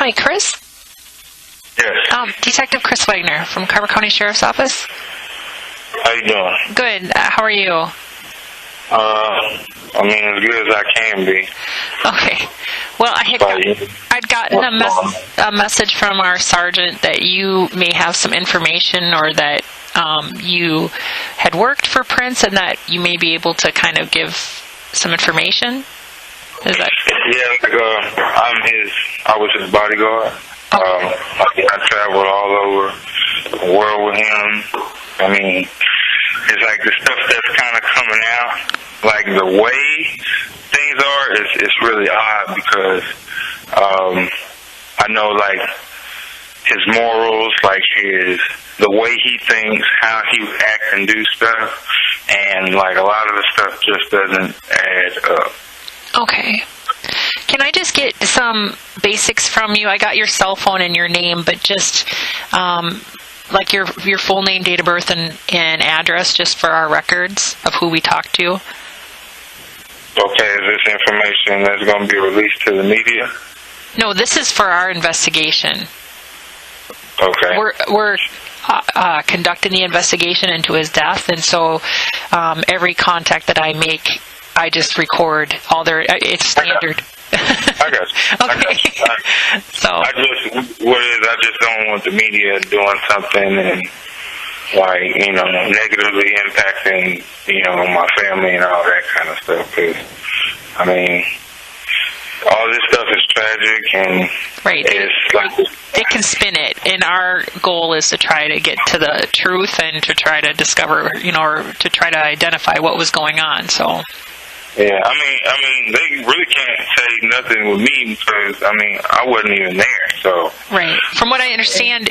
Hi, Chris. Yes. Detective Chris Wagner from Carver County Sheriff's Office. How you doing? Good. How are you? I mean, as good as I can be. Okay. Well, I'd gotten a message from our sergeant that you may have some information, or that you had worked for Prince, and that you may be able to kind of give some information. Is that? Yeah, I was his bodyguard. I traveled all over the world with him. I mean, it's like the stuff that's kind of coming out, like the way things are, it's really odd because I know, like, his morals, like the way he thinks, how he would act and do stuff, and like a lot of the stuff just doesn't add up. Okay. Can I just get some basics from you? I got your cell phone and your name, but just like your full name, date of birth, and address, just for our records of who we talked to. Okay, is this information that's going to be released to the media? No, this is for our investigation. Okay. We're conducting the investigation into his death, and so every contact that I make, I just record all their. It's standard. I got you. Okay. I just don't want the media doing something and, like, negatively impacting, my family and all that kind of stuff. Because, I mean, all this stuff is tragic, and right. It's they can spin it, and our goal is to try to get to the truth and to try to discover, or to try to identify what was going on. So. Yeah, I mean, they really can't say nothing with me because, I wasn't even there, so. Right. From what I understand,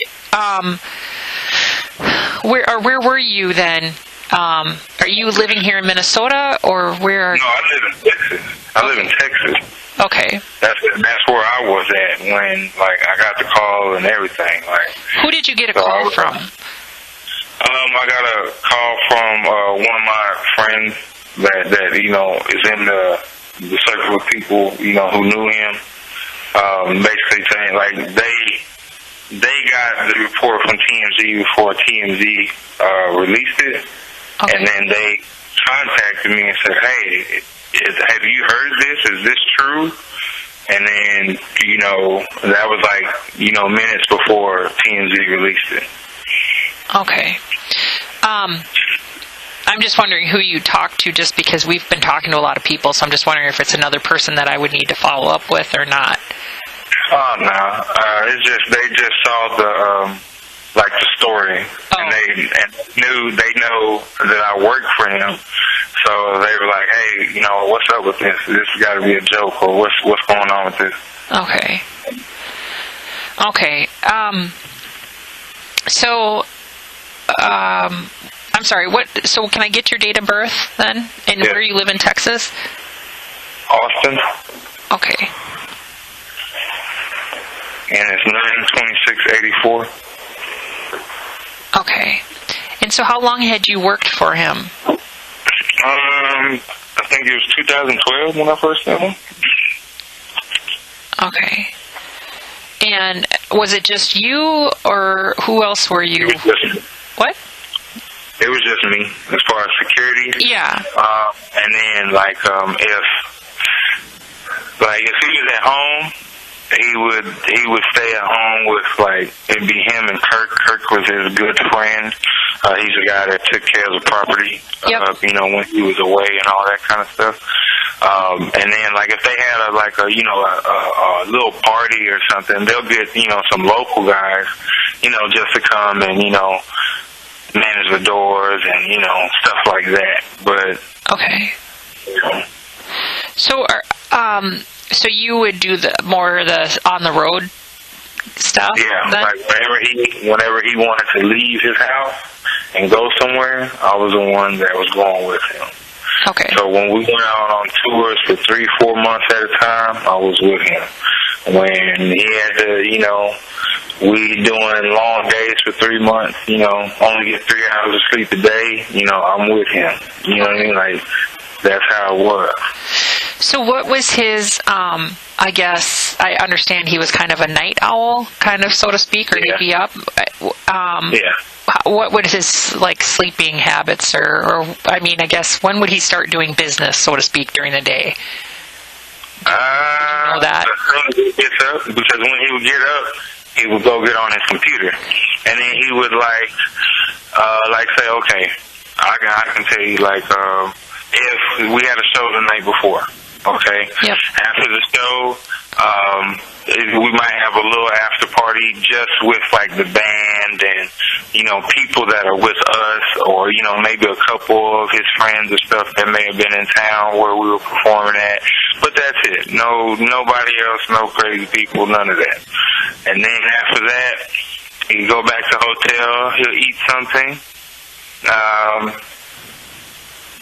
where were you then? Are you living here in Minnesota, or where? No, I live in Texas. I live in Texas. Okay. That's where I was at when, like, I got the call and everything. Like, who did you get a call from? I got a call from one of my friends that is in the circle of people, who knew him. Basically saying, like, they got the report from TMZ before TMZ released it. Okay. And then they contacted me and said, hey, have you heard this? Is this true? And then, that was like, minutes before TMZ released it. Okay. I'm just wondering who you talked to, just because we've been talking to a lot of people, so I'm just wondering if it's another person that I would need to follow up with or not. Oh, no. It's just, they just saw the story, and they know that I worked for him. So they were like, hey, what's up with this? This has got to be a joke, or what's going on with this? Okay. Okay. I'm sorry, so can I get your date of birth then? And where you live in Texas? Austin. Okay. And it's 9/26/84. Okay. And so how long had you worked for him? I think it was 2012 when I first met him. Okay. And was it just you, or who else were you? What? It was just me, as far as security. Yeah. And then, if he was at home, he would stay at home with, like, it'd be him and Kirk. Kirk was his good friend. He's the guy that took care of the property, when he was away and all that kind of stuff. And then, like, if they had a little party or something, they'll get, some local guys, just to come and, manage the doors and, stuff like that. But okay. So you would do the on the road stuff? Yeah, then? Like whenever he wanted to leave his house and go somewhere, I was the one that was going with him. Okay. So when we went out on tours for 3-4 months at a time, I was with him. When he had to, we doing long days for 3 months, only get 3 hours of sleep a day, I'm with him. You know what I mean? Like, that's how it was. So what was his, I guess, I understand he was kind of a night owl, kind of, so to speak, or he'd be up. What would his sleeping habits, or I mean, I guess when would he start doing business, so to speak, during the day? You know that? Because when he would get up, he would go get on his computer, and then he would say, okay, I can tell you, if we had a show the night before, okay, after the show, we might have a little after party just with the band and people that are with us, or maybe a couple of his friends or stuff that may have been in town where we were performing at. But that's it. Nobody else, no crazy people, none of that. And then after that, he go back to the hotel. He'll eat something.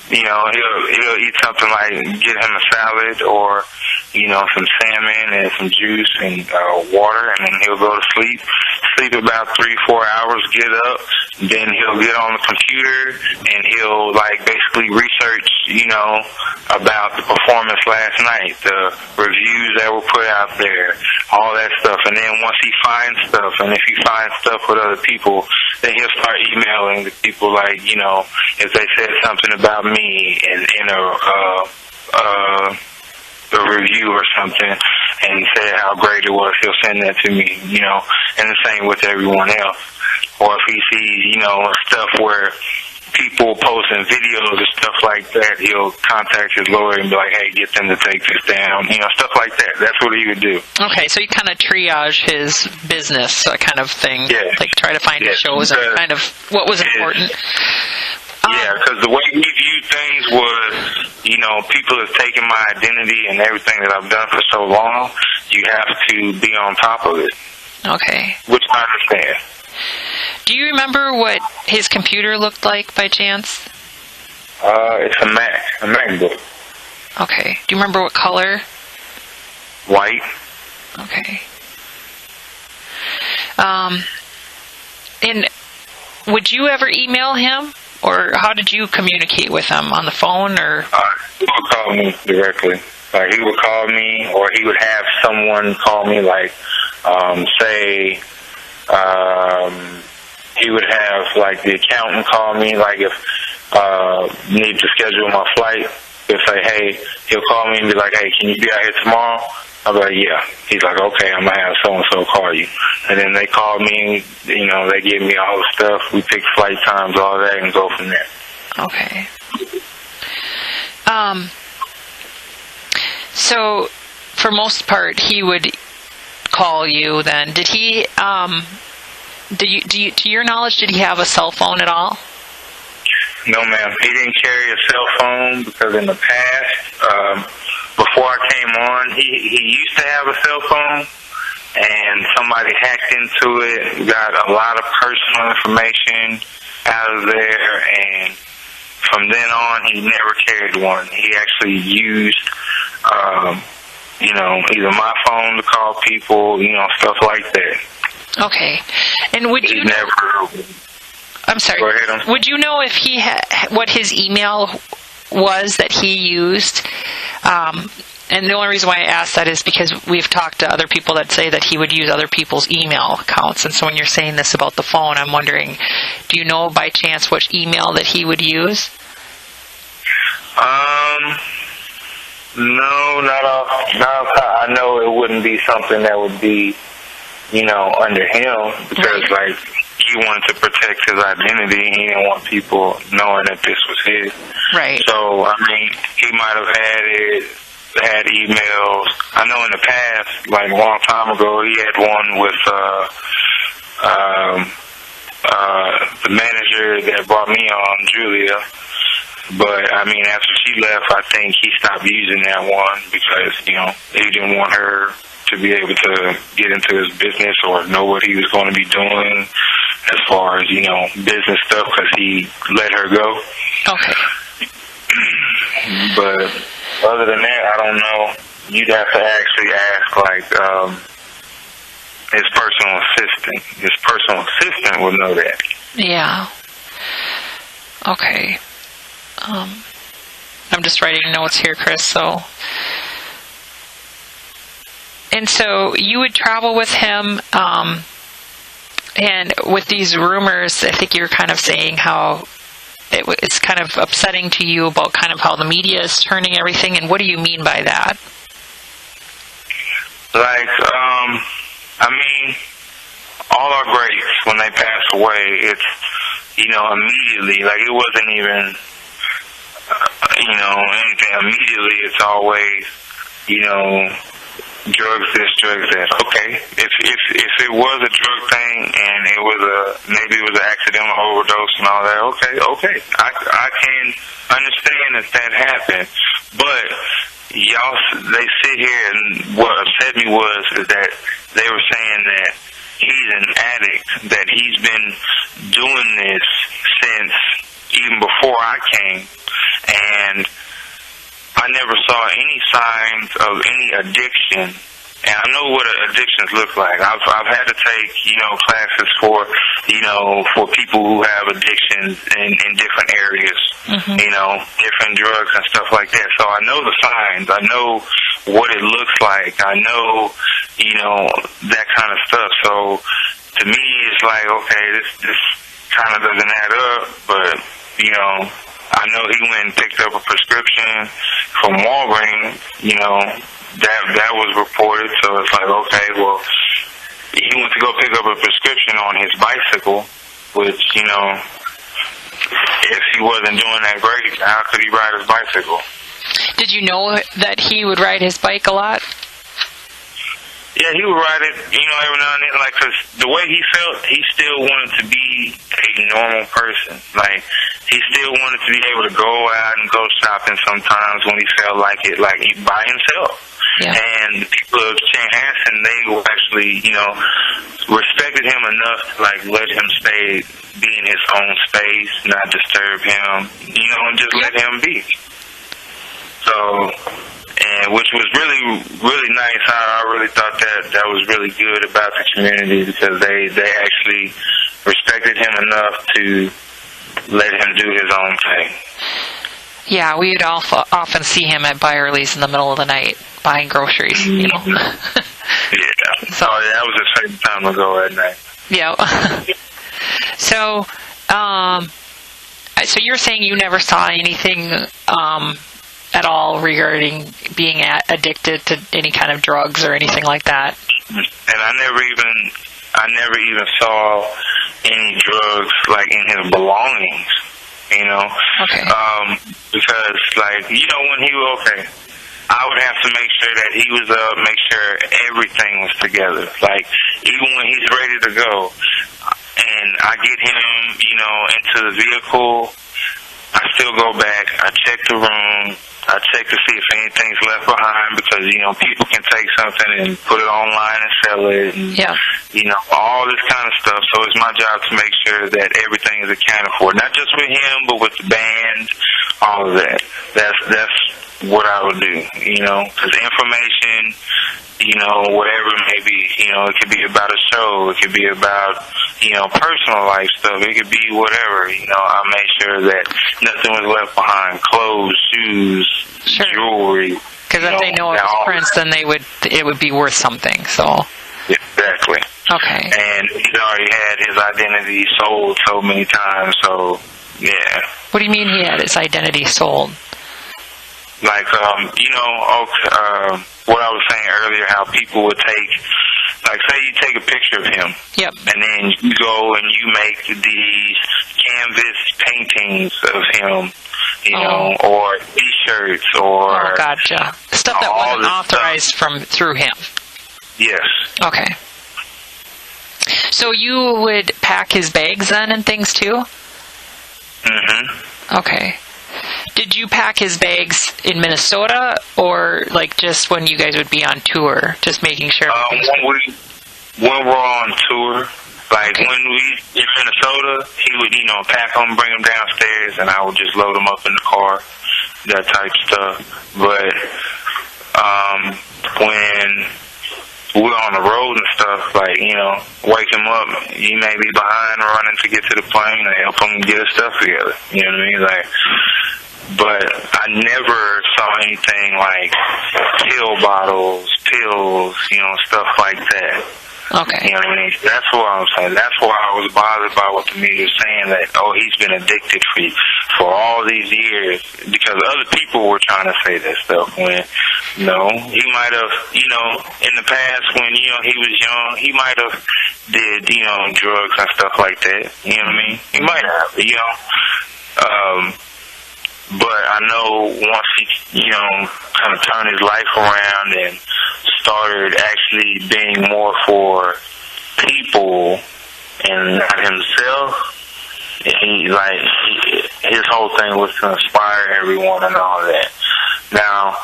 He'll eat something like get him a salad or some salmon and some juice and water, and then he'll go to sleep about 3-4 hours, get up, then he'll get on the computer and he'll basically research about the performance last night, the reviews that were put out there, all that stuff. And then once he finds stuff, and if he finds stuff with other people, then he'll start emailing the people if they said something about me in a review or something and say how great it was, he'll send that to me, and the same with everyone else. Or if he sees, stuff where people posting videos and stuff like that, he'll contact his lawyer and be like, hey, get them to take this down, stuff like that. That's what he would do. Okay, so you kind of triage his business kind of thing, try to find his shows and kind of what was important. Because the way he viewed things was, people have taken my identity and everything that I've done for so long, you have to be on top of it. Okay. Which I understand. Do you remember what his computer looked like by chance? It's a MacBook. Okay. Do you remember what color? White. Okay. And would you ever email him? Or how did you communicate with him? On the phone, or? He would call me directly. He would call me, or he would have someone call me, he would have, the accountant call me, if need to schedule my flight. He'll say, hey, he'll call me and be like, hey, can you be out here tomorrow? I'll be like, yeah. He's like, okay, I'm going to have so-and-so call you. And then they call me, they give me all the stuff. We pick flight times, all that, and go from there. Okay. So, for most part, he would call you then. Did he, to your knowledge, did he have a cell phone at all? No, ma'am. He didn't carry a cell phone because in the past, before I came on, he used to have a cell phone, and somebody hacked into it, got a lot of personal information out of there, and from then on, he never carried one. He actually used, either my phone to call people, stuff like that. Okay. And would you I'm sorry. Go ahead. Would you know if he what his email was that he used? And the only reason why I ask that is because we've talked to other people that say that he would use other people's email accounts. And so when you're saying this about the phone, I'm wondering, do you know by chance which email that he would use? No, not off. I know it wouldn't be something that would be, under him, because he wanted to protect his identity. He didn't want people knowing that this was his. Right. So, he might have had emails. I know in the past, a long time ago, he had one with the manager that brought me on, Julia. But, after she left, I think he stopped using that one because, he didn't want her to be able to get into his business or know what he was going to be doing as far as, business stuff, because he let her go. Okay. But other than that, I don't know. You'd have to actually ask, his personal assistant. His personal assistant would know that. Yeah. Okay. I'm just writing notes here, Chris, so... And so you would travel with him, and with these rumors, I think you're kind of saying how it's kind of upsetting to you about kind of how the media is turning everything. And what do you mean by that? Like, I mean, all our greats, when they pass away, it's, immediately, like it wasn't even, anything. Immediately, it's always, drugs this, drugs that. Okay, if it was a drug thing and it was maybe it was an accidental overdose and all that. Okay, I can understand that happened, but y'all, they sit here and what upset me is that they were saying that he's an addict, that he's been doing this since even before I came, and I never saw any signs of any addiction. And I know what addictions look like. I've had to take, classes for people who have addictions in different areas, different drugs and stuff like that. So I know the signs. I know what it looks like. I know, that kind of stuff. So to me, it's like, okay, this kind of doesn't add up, but, I know he went and picked up a prescription from Walgreens, that was reported, so it's like, okay, well, he went to go pick up a prescription on his bicycle, which, if he wasn't doing that great, how could he ride his bicycle? Did you know that he would ride his bike a lot? Yeah, he would ride it, every now and then, like, 'cause the way he felt, he still wanted to be a normal person. Like, he still wanted to be able to go out and go shopping sometimes when he felt like it, like by himself. Yeah. And the people of Chanhassen, they actually, respected him enough to, like, let him be in his own space, not disturb him, and just let him be. So, and which was really, really nice. I really thought that was really good about the community, because they actually respected him enough to let him do his own thing. Yeah, we would often see him at Byerly's in the middle of the night buying groceries, Yeah. So that was his favorite time to go at night. Yeah. So you're saying you never saw anything at all regarding being addicted to any kind of drugs or anything like that? And I never even saw any drugs, like, in his belongings, Okay. Because, like, when he was okay, I would have to make sure that he was make sure everything was together. Like, even when he's ready to go, and I get him, into the vehicle, I still go back, I check the room, I check to see if anything's left behind, because, people can take something and put it online and sell it, and, all this kind of stuff. So it's my job to make sure that everything is accounted for, not just with him, but with the band, all of that. That's what I would do, because information, whatever it may be, it could be about a show, it could be about, personal life stuff, it could be whatever, I made sure that nothing was left behind, clothes, shoes, jewelry. Because if they know it was Prince, then it would be worth something, so. Exactly. Okay. And he's already had his identity sold so many times, so, yeah. What do you mean he had his identity sold? Like, what I was saying earlier, how people would take, like, say you take a picture of him. Yep. And then you go and you make these canvas paintings of him, or T-shirts, or... Oh, gotcha. Stuff that wasn't authorized through him. Yes. Okay. So you would pack his bags then and things too? Mm-hmm. Okay. Did you pack his bags in Minnesota, or like just when you guys would be on tour, just making sure? When we're on tour, like when we in Minnesota, he would pack them, bring them downstairs, and I would just load them up in the car, that type stuff. But when we're on the road and stuff, like, wake him up, he may be behind running to get to the plane and help him get his stuff together. You know what I mean? Like, but I never saw anything like pill bottles, pills, stuff like that. Okay. You know what I mean? That's what I'm saying. That's why I was bothered by what the media was saying, that, he's been addicted for all these years, because other people were trying to say that stuff when, he might have, in the past when, he was young, he might have did, drugs and stuff like that. You know what I mean? He might have, but I know once he, kind of turned his life around and started actually being more for people and not himself, his whole thing was to inspire everyone and all that. Now,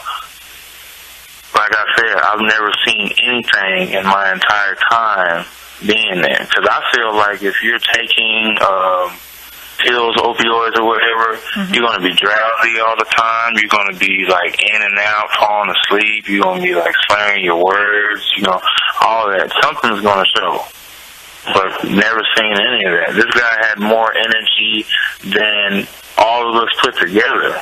like I said, I've never seen anything in my entire time being there, because I feel like if you're taking pills, opioids, or whatever, you're going to be drowsy all the time. You're going to be, in and out, falling asleep. You're going to be, slurring your words, all that. Something's going to show. But never seen any of that. This guy had more energy than all of us put together.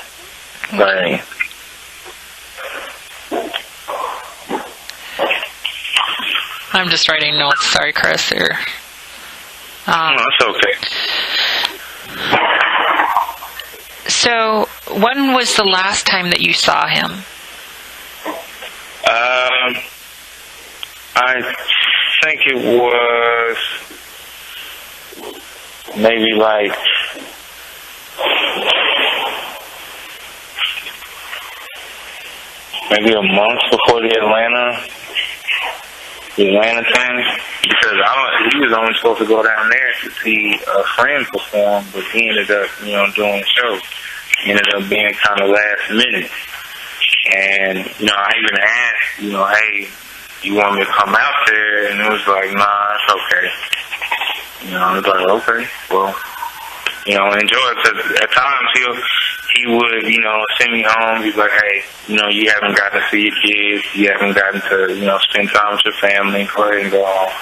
I'm just writing notes. Sorry, Chris, here. No, it's okay. So, when was the last time that you saw him? I think it was maybe maybe a month before the Atlanta thing, because he was only supposed to go down there to see a friend perform, but he ended up, doing the show. He ended up being kind of last minute. And, I even asked, hey, you want me to come out there? And it was like, nah, it's okay. I was like, okay, well, enjoy it. Because at times he would, send me home. He's like, hey, you haven't gotten to see your kids. You haven't gotten to, spend time with your family. Go ahead and go home.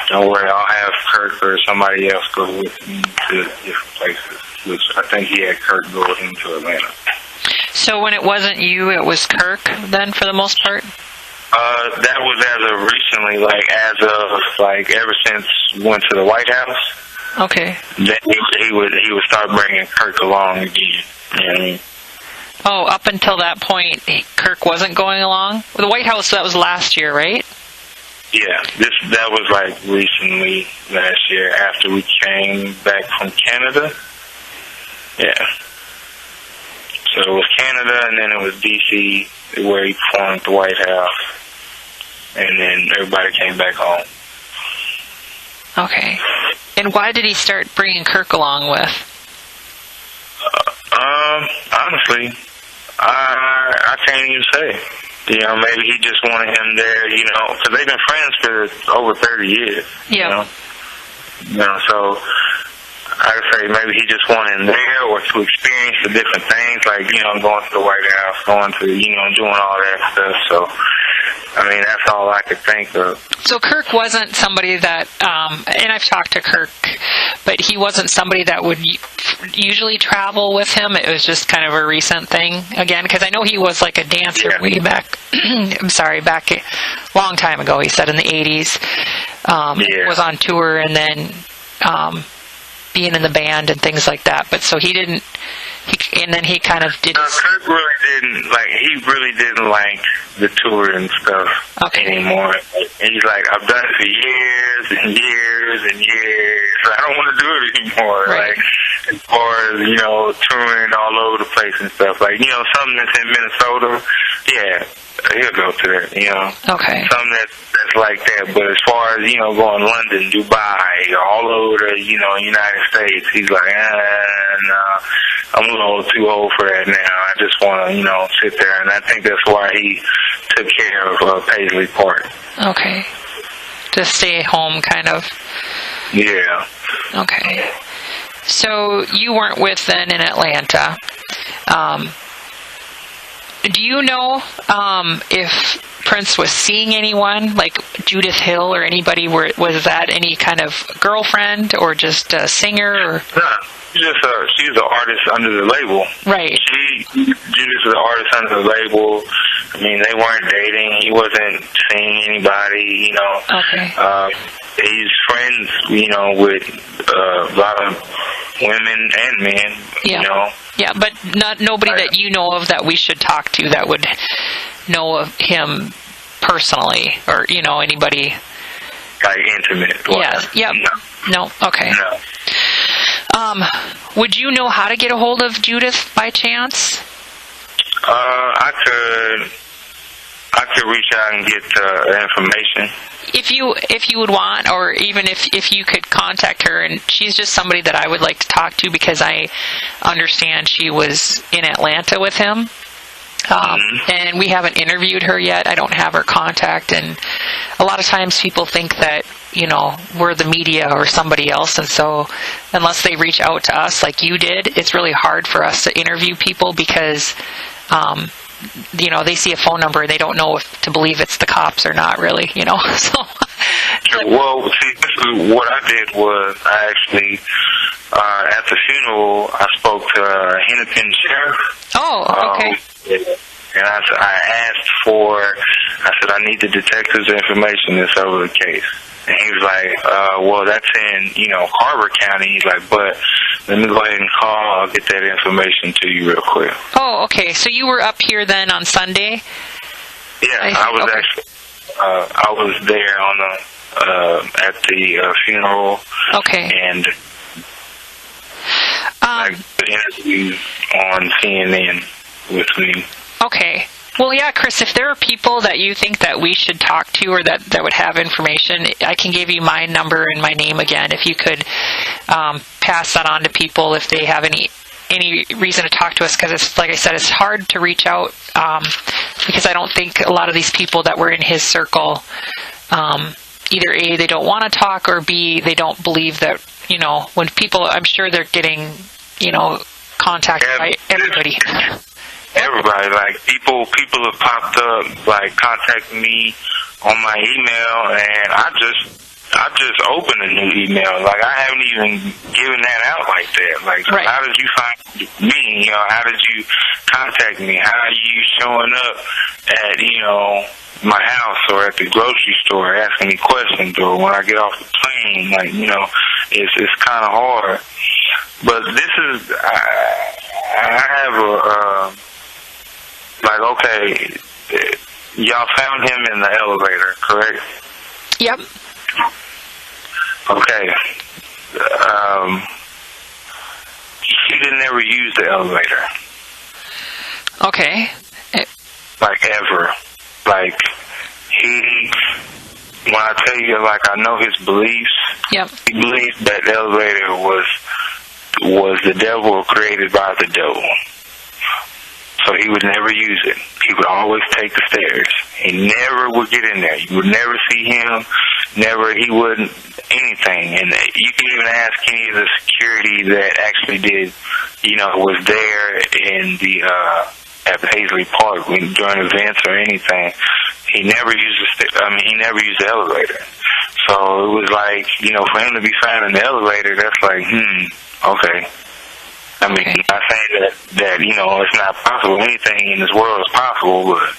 Don't worry, I'll have Kirk or somebody else go with me to different places, which I think he had Kirk go with him to Atlanta. So when it wasn't you, it was Kirk then, for the most part? That was as of recently, ever since went to the White House. Okay. Then he would start bringing Kirk along again. You know what I mean? Oh, up until that point, Kirk wasn't going along? The White House, that was last year, right? Yeah, that was recently, last year, after we came back from Canada. Yeah. So it was Canada, and then it was D.C., where he performed at the White House. And then everybody came back home. Okay. And why did he start bringing Kirk along with? Honestly, I can't even say. Maybe he just wanted him there, because they've been friends for over 30 years. Yeah. So I'd say maybe he just wanted him there, or to experience the different things, going to the White House, going to, doing all that stuff. So, that's all I could think of. So Kirk wasn't somebody that, and I've talked to Kirk, but he wasn't somebody that would usually travel with him. It was just kind of a recent thing, again, because I know he was a dancer way back, back a long time ago, he said in the 80s, was on tour, and then being in the band and things like that. But so he didn't, and then he kind of did. Kirk really didn't like the tour and stuff anymore. And he's like, I've done it for years and years and years. I don't want to do it anymore. Right. As far as, touring all over the place and stuff. Something that's in Minnesota, yeah, he'll go to that, Okay. Something that's like that. But as far as, going London, Dubai, all over the, United States, he's like, nah, I'm a little too old for that now. I just want to, sit there. And I think that's why he took care of Paisley Park. Okay. To stay home, kind of. Yeah. Okay. So you weren't with then in Atlanta. Do you know if Prince was seeing anyone, like Judith Hill or anybody? Was that any kind of girlfriend or just a singer? Or? No, she's an artist under the label. Right. Judith is an artist under the label. I mean, they weren't dating. He wasn't seeing anybody, Okay. He's friends, with a lot of women and men, Yeah. Yeah, but nobody that you know of that we should talk to that would know of him personally, or, anybody. Like intimate. Yeah. Yep. No. Okay. No. Would you know how to get a hold of Judith by chance? I could reach out and get information. If you would want, or even if you could contact her, and she's just somebody that I would like to talk to because I understand she was in Atlanta with him. And we haven't interviewed her yet. I don't have her contact, and a lot of times people think that, we're the media or somebody else, and so unless they reach out to us like you did, it's really hard for us to interview people because, they see a phone number and they don't know if to believe it's the cops or not, really, so. Well, see, this is what I did was I actually, at the funeral, I spoke to Hennepin Sheriff. Oh, okay. And I said, I need the detective's information that's over the case. And he was like, well, that's in, Harbor County. He's like, but let me go ahead and call. I'll get that information to you real quick. Oh, okay. So you were up here then on Sunday? Yeah, I was actually, I was there on at the funeral. Okay. And the interview on CNN with me. Okay. Well, yeah, Chris, if there are people that you think that we should talk to or that would have information, I can give you my number and my name again. If you could pass that on to people if they have any reason to talk to us, because it's, like I said, it's hard to reach out because I don't think a lot of these people that were in his circle, either A, they don't want to talk, or B, they don't believe that, when people, I'm sure they're getting, contacted by everybody. Everybody, like people have popped up, like contacting me on my email, and I just opened a new email. Like I haven't even given that out like that. Like, so right. How did you find me? How did you contact me? How are you showing up at my house or at the grocery store asking me questions, or when I get off the plane? Like it's kind of hard. But this is I have a. Like, okay, y'all found him in the elevator, correct? Yep. Okay. He didn't ever use the elevator. Okay. Like, ever. Like, when I tell you, like, I know his beliefs. Yep. He believes that the elevator was the devil or created by the devil. So he would never use it. He would always take the stairs. He never would get in there. You would never see him. He wouldn't, anything. And you can even ask any of the security that actually did, was there in at Paisley Park during events or anything. He never used the elevator. So it was like, for him to be found in the elevator, that's like, okay. I mean, I'm not saying that it's not possible. Anything in this world is possible, but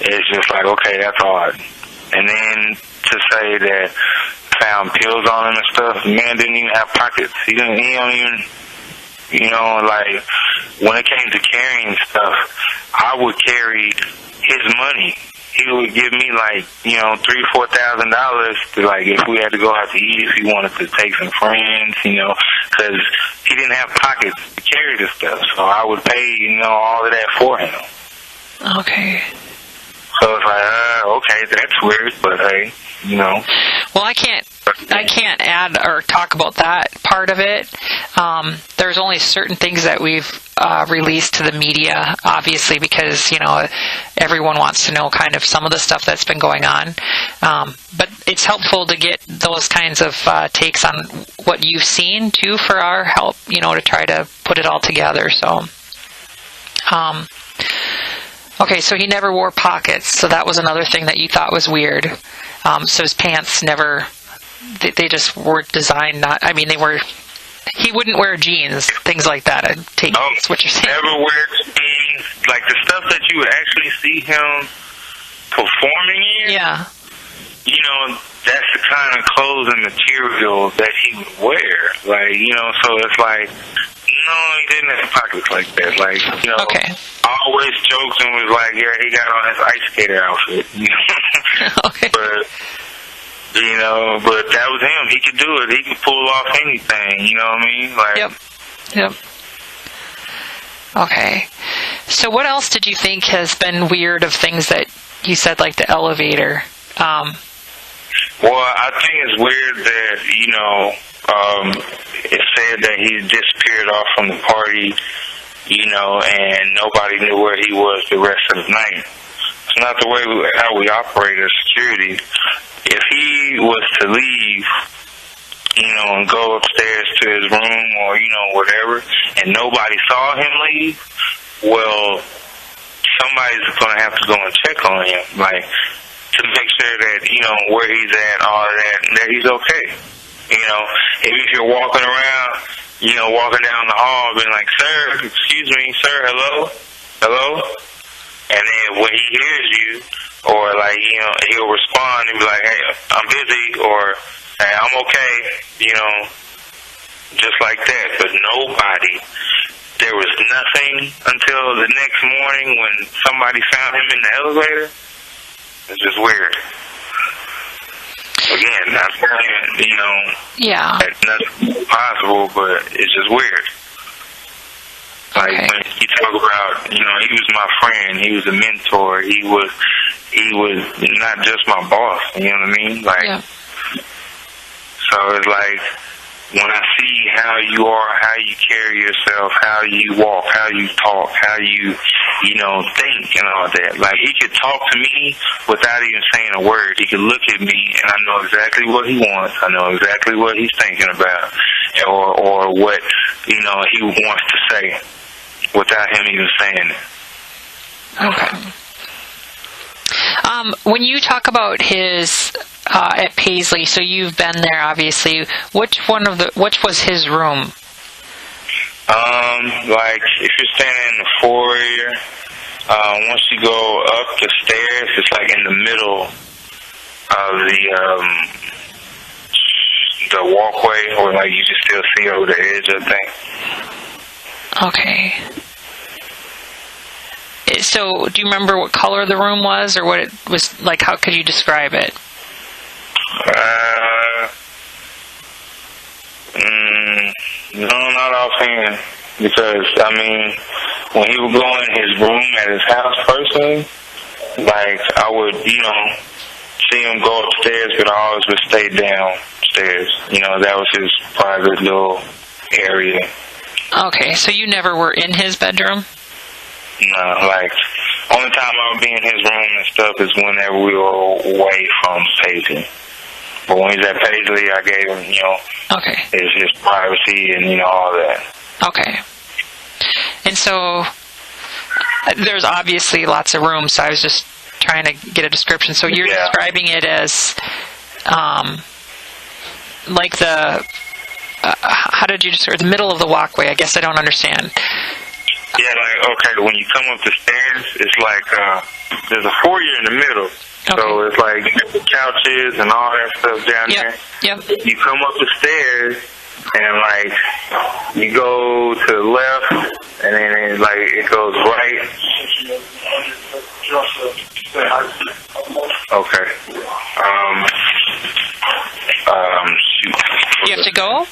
it's just like, okay, that's odd. And then to say that found pills on him and stuff, the man didn't even have pockets. He don't even, like, when it came to carrying stuff, I would carry his money. He would give me like, $3,000-$4,000 to, like, if we had to go out to eat, if he wanted to take some friends, because he didn't have pockets to carry this stuff. So I would pay, all of that for him. Okay. So it's like, okay, that's weird, but hey, Well, I can't add or talk about that part of it. There's only certain things that we've released to the media, obviously, because, everyone wants to know kind of some of the stuff that's been going on. But it's helpful to get those kinds of takes on what you've seen, too, for our help, to try to put it all together. So, okay, so he never wore pockets, so that was another thing that you thought was weird. So his pants never, they just were designed he wouldn't wear jeans, things like that. That's what you're saying. Never wear jeans, like the stuff that you would actually see him performing in. Yeah. You know, that's the kind of clothes and material that he would wear. Like, you know, so it's like, no, he didn't have pockets like that. Like, you know, always jokes and was like, yeah, he got on his ice skater outfit. You know? Okay. But, you know, but that was him. He could do it. He could pull off anything. You know what I mean? Like, Yep. Okay. So what else did you think has been weird of things that you said, like the elevator? Well, I think it's weird that, you know, it said that he disappeared off from the party, you know, and nobody knew where he was the rest of the night. It's not the way how we operate as security. If he was to leave, you know, and go upstairs to his room or, you know, whatever, and nobody saw him leave, well, somebody's going to have to go and check on him, like, to make sure that, you know, where he's at, all of that he's okay. You know, if you're walking around, you know, walking down the hall, being like, sir, excuse me, sir, hello? And then when he hears you, or like, you know, he'll respond and be like, hey, I'm busy, or hey, I'm okay, you know, just like that. But there was nothing until the next morning when somebody found him in the elevator. It's just weird. Again, not saying, you know, that nothing's possible, but it's just weird. Like when you talk about, you know, he was my friend, he was a mentor, he was not just my boss, you know what I mean? Like, so it's like, when I see how you are, how you carry yourself, how you walk, how you talk, how you know, think and all that. Like, he could talk to me without even saying a word. He could look at me and I know exactly what he wants. I know exactly what he's thinking about or what, you know, he wants to say without him even saying it. Okay. When you talk about his at Paisley, so you've been there, obviously. Which was his room? Like if you're standing in the foyer, once you go up the stairs, it's like in the middle of the walkway, or like you can still see over the edge, I think. Okay. So, do you remember what color the room was, or what it was like? How could you describe it? No, not offhand. Because, I mean, when he would go in his room at his house personally, like, I would, you know, see him go upstairs, but I always would stay downstairs. You know, that was his private little area. Okay, so you never were in his bedroom? No, like, only time I would be in his room and stuff is whenever we were away from Paisley. But when he's at Paisley, I gave him, you know, his privacy and, you know, all that. Okay. And so, there's obviously lots of rooms, so I was just trying to get a description. So you're describing it as, like the, how did you describe the middle of the walkway? I guess I don't understand. Yeah, like, okay, when you come up the stairs, it's like, there's a foyer in the middle. So it's like the couches and all that stuff down there. Yep. You come up the stairs and like you go to the left and then it goes right. Okay. Shoot. You have to go?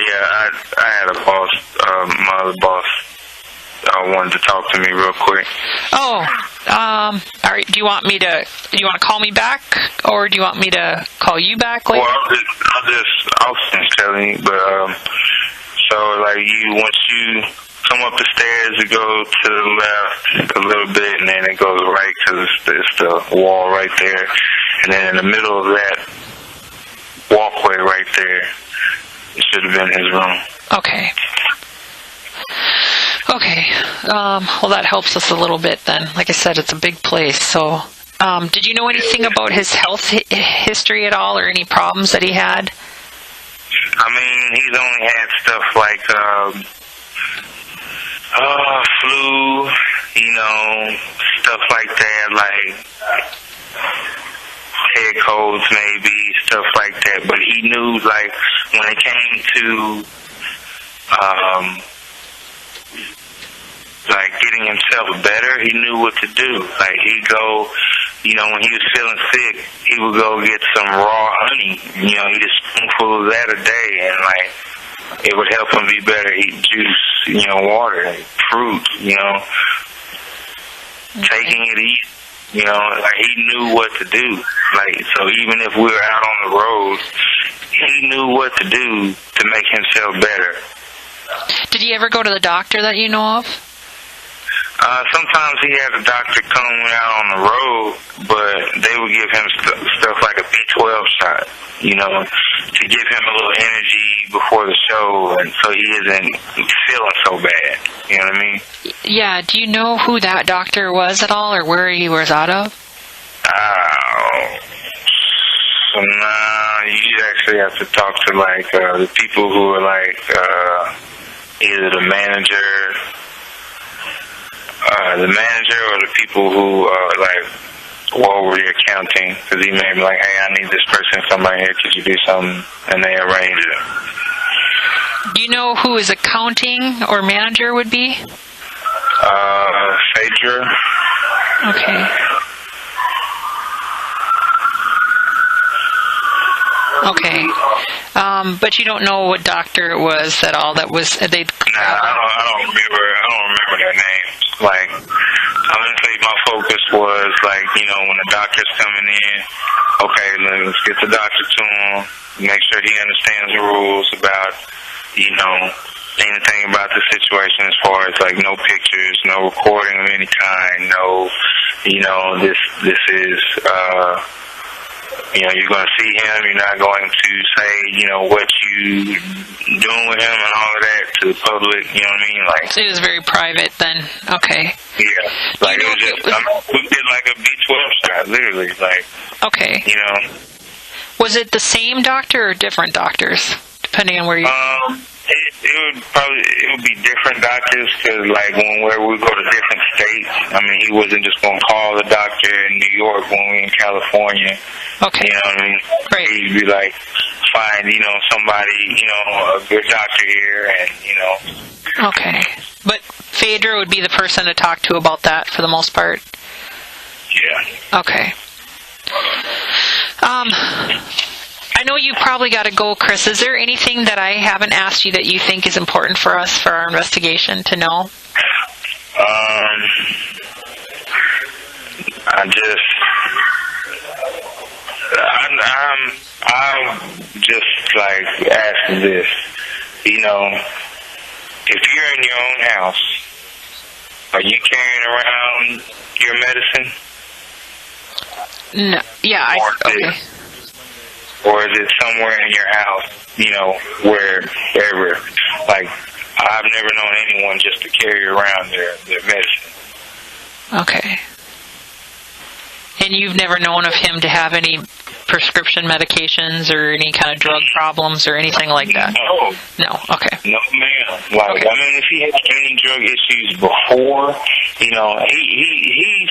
Yeah, I had a boss, my other boss, wanted to talk to me real quick. Oh, all right. Do you want to call me back, or do you want me to call you back later? Well, I'll just telling you, but so like once you come up the stairs, you go to the left a little bit, and then it goes right because it's the wall right there, and then in the middle of that walkway right there, it should have been his room. Okay. Well, that helps us a little bit then. Like I said, it's a big place. So, did you know anything about his health history at all, or any problems that he had? I mean, he's only had stuff like, flu, stuff like that, like head colds maybe, stuff like that. But he knew, like, when it came to like getting himself better, he knew what to do. Like, he'd go, when he was feeling sick, he would go get some raw honey. He'd eat a spoonful of that a day, and like it would help him be better. Eat juice, water, fruit, taking it easy. Like, he knew what to do. Like, so even if we were out on the road, he knew what to do to make himself better. Did he ever go to the doctor that you know of? Sometimes he had a doctor come out on the road, but they would give him stuff like a B12 shot, to give him a little energy before the show, and so he isn't feeling so bad. You know what I mean? Yeah. Do you know who that doctor was at all, or where he was out of? Nah, you actually have to talk to, like, the people who are, like, either the manager or the people who like go over the accounting, because he may be like, hey, I need this person come right here, could you do something, and they arrange it. Do you know who his accounting or manager would be? Phaedra. Okay. Okay. But you don't know what doctor it was at all that was... Nah, I don't remember their names. Like, honestly, my focus was, like, when the doctor's coming in, okay, let's get the doctor to him, make sure he understands the rules about, anything about the situation as far as, like, no pictures, no recording of any kind, no, this is, you're going to see him, you're not going to say, what you doing with him and all of that to the public, you know what I mean? Like, so it was very private then. Okay. Yeah. Like, it was just, we did like a B12 shot, literally, like. Okay. Was it the same doctor or different doctors, depending on where you... It would be different doctors, because, like, when we go to different states, I mean, he wasn't just going to call the doctor in New York when we in California. Okay. You know what I mean? Right. He'd be like, find, somebody, a good doctor here, and, Okay. But Phaedra would be the person to talk to about that for the most part? Yeah. Okay. I know you probably got to go, Chris. Is there anything that I haven't asked you that you think is important for us for our investigation to know? I'm just like asking this, if you're in your own house, are you carrying around your medicine? No. Yeah. Okay. Or is it somewhere in your house, wherever? Like, I've never known anyone just to carry around their medicine. Okay. And you've never known of him to have any prescription medications or any kind of drug problems or anything like that? No. No, okay. No, ma'am. Like, okay. I mean, if he had any drug issues before, he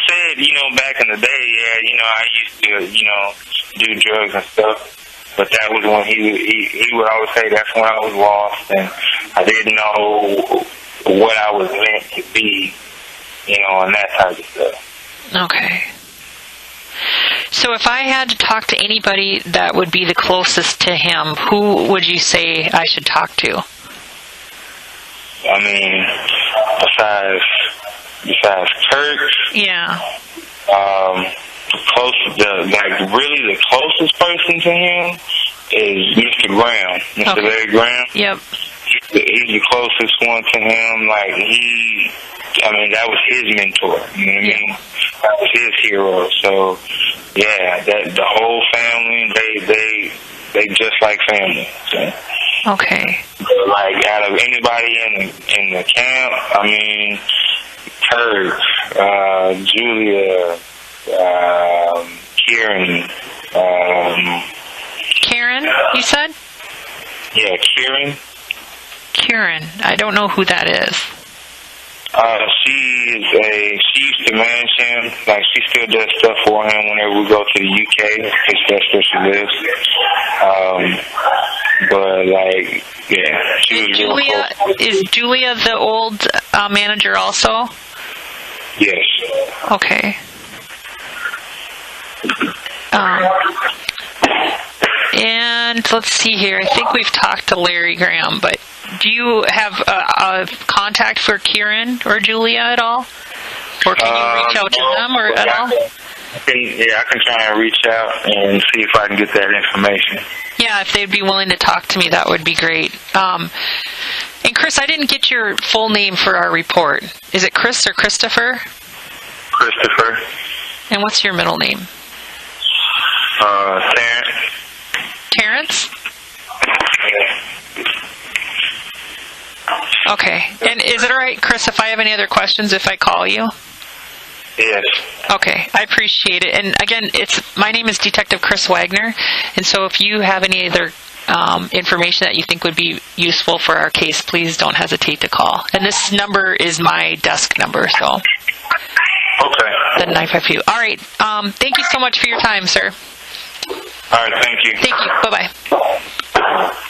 said, back in the day, yeah, I used to, do drugs and stuff. But that was when he would always say that's when I was lost and I didn't know what I was meant to be, and that type of stuff. Okay. So if I had to talk to anybody that would be the closest to him, who would you say I should talk to? I mean, besides Kurt. Yeah. Really the closest person to him is Mr. Graham, Mr. Okay. Larry Graham. Yep. He's the closest one to him. Like, that was his mentor. You know what I mean? That was his hero. So, yeah, the whole family, they just like family. So. Okay. But, like, out of anybody in the camp, Kurt, Julia, Kieran. Karen, you said? Yeah, Kieran. Kieran. I don't know who that is. She used to manage him. Like, she still does stuff for him whenever we go to the UK, because that's where she lives. But, like, yeah, she was real close. Is Julia the old manager also? Yes. Okay. And let's see here. I think we've talked to Larry Graham, but do you have a contact for Kieran or Julia at all? Or can you reach out to them or at all? I can try and reach out and see if I can get that information. Yeah, if they'd be willing to talk to me, that would be great. And Chris, I didn't get your full name for our report. Is it Chris or Christopher? Christopher. And what's your middle name? Terrence. Terrence? Okay. And is it all right, Chris, if I have any other questions if I call you? Yes. Okay, I appreciate it. And again, my name is Detective Chris Wagner, and so if you have any other information that you think would be useful for our case, please don't hesitate to call. And this number is my desk number, so. Okay. The 952. All right. Thank you so much for your time, sir. All right, thank you. Thank you. Bye-bye.